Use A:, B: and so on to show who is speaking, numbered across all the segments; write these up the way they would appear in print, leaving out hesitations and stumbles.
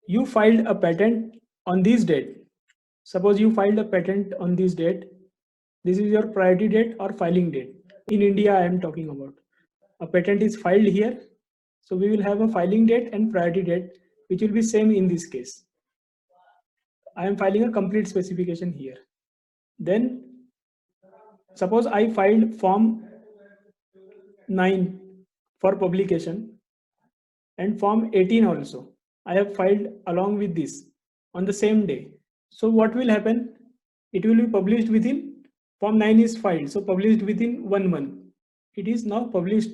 A: you filed a patent on this date. Suppose you filed a patent on this date. This is your priority date or filing date. In India, I am talking about. A patent is filed here. So we will have a filing date and priority date, which will be same in this case. I am filing a complete specification here. Then suppose I filed form 9 for publication and form 18 also. I have filed along with this on the same day. So what will happen? It will be published within, form 9 is filed, so published within 1 month. It is now published.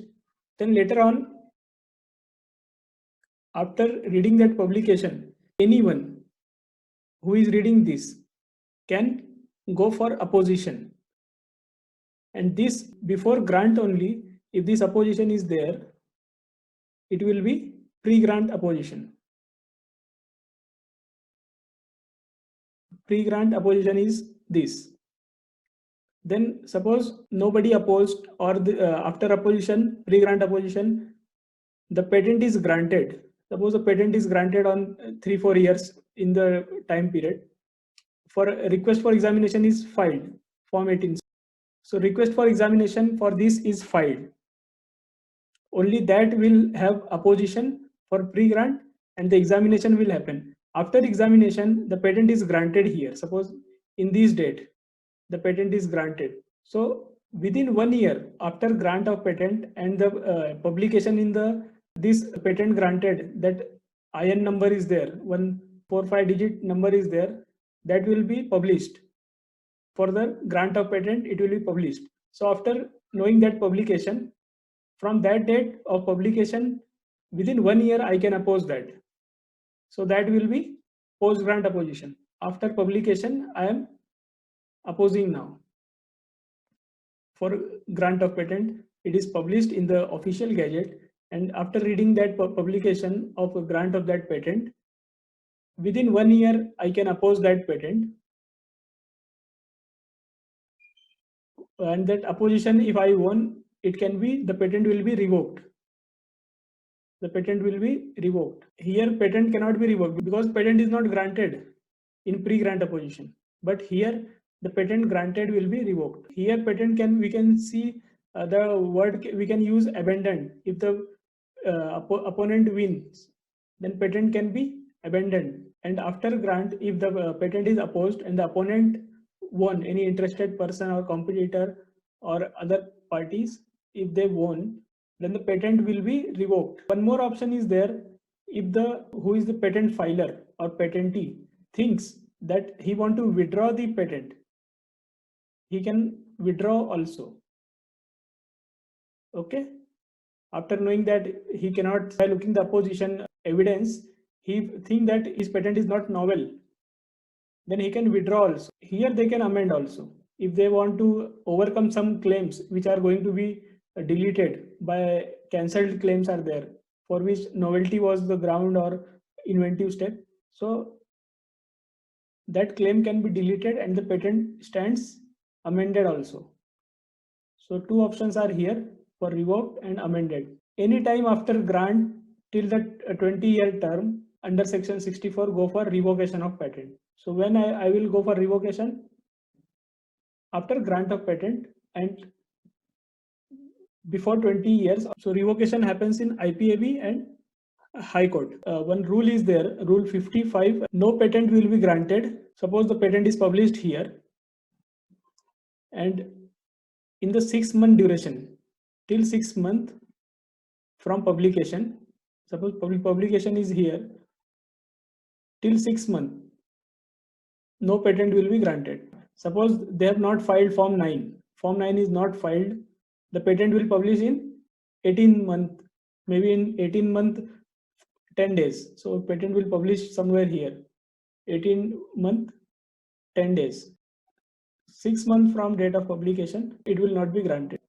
A: Then later on, after reading that publication, anyone who is reading this can go for opposition. And this before grant only, if this opposition is there, it will be pre-grant opposition. Pre-grant opposition is this. Then suppose nobody opposed, or after opposition, pre-grant opposition, the patent is granted. Suppose the patent is granted on 3-4 years in the time period. For request for examination is filed, form 18. So request for examination for this is filed. Only that will have opposition for pre-grant, and the examination will happen. After examination, the patent is granted here. Suppose in this date, the patent is granted. So within 1 year after grant of patent and the publication in the this patent granted, that IN number is there, 145 digit number is there, that will be published. For the grant of patent, it will be published. So after knowing that publication, from that date of publication, within 1 year, I can oppose that. So that will be post-grant opposition. After publication, I am opposing now. For grant of patent, it is published in the official gazette, and after reading that publication of a grant of that patent, within 1 year, I can oppose that patent. And that opposition, if I won, it can be, the patent will be revoked. The patent will be revoked. Here, patent cannot be revoked because patent is not granted in pre-grant opposition. But here, the patent granted will be revoked. Here, patent can, we can see the word, we can use abandoned. If the opponent wins, then patent can be abandoned. And after grant, if the patent is opposed and the opponent won, any interested person or competitor or other parties, if they won, then the patent will be revoked. One more option is there. If the who is the patent filer or patentee thinks that he want to withdraw the patent, he can withdraw also. Okay. After knowing that he cannot, by looking the opposition evidence, he think that his patent is not novel, then he can withdraw also. Here they can amend also. If they want to overcome some claims which are going to be deleted by cancelled claims are there, for which novelty was the ground or inventive step. So that claim can be deleted and the patent stands amended also. So two options are here for revoked and amended. Any time after grant till the 20-year term under section 64, go for revocation of patent. So when I will go for revocation after grant of patent and before 20 years. So revocation happens in IPAB and High Court. One rule is there, Rule 55, no patent will be granted. Suppose the patent is published here and in the 6-month duration, till 6 months from publication, suppose publication is here, till 6 months, no patent will be granted. Suppose they have not filed Form 9. Form 9 is not filed. The patent will publish in 18 months, maybe in 18 months, 10 days. So patent will publish somewhere here, 18 month, 10 days. 6 months from date of publication, it will not be granted.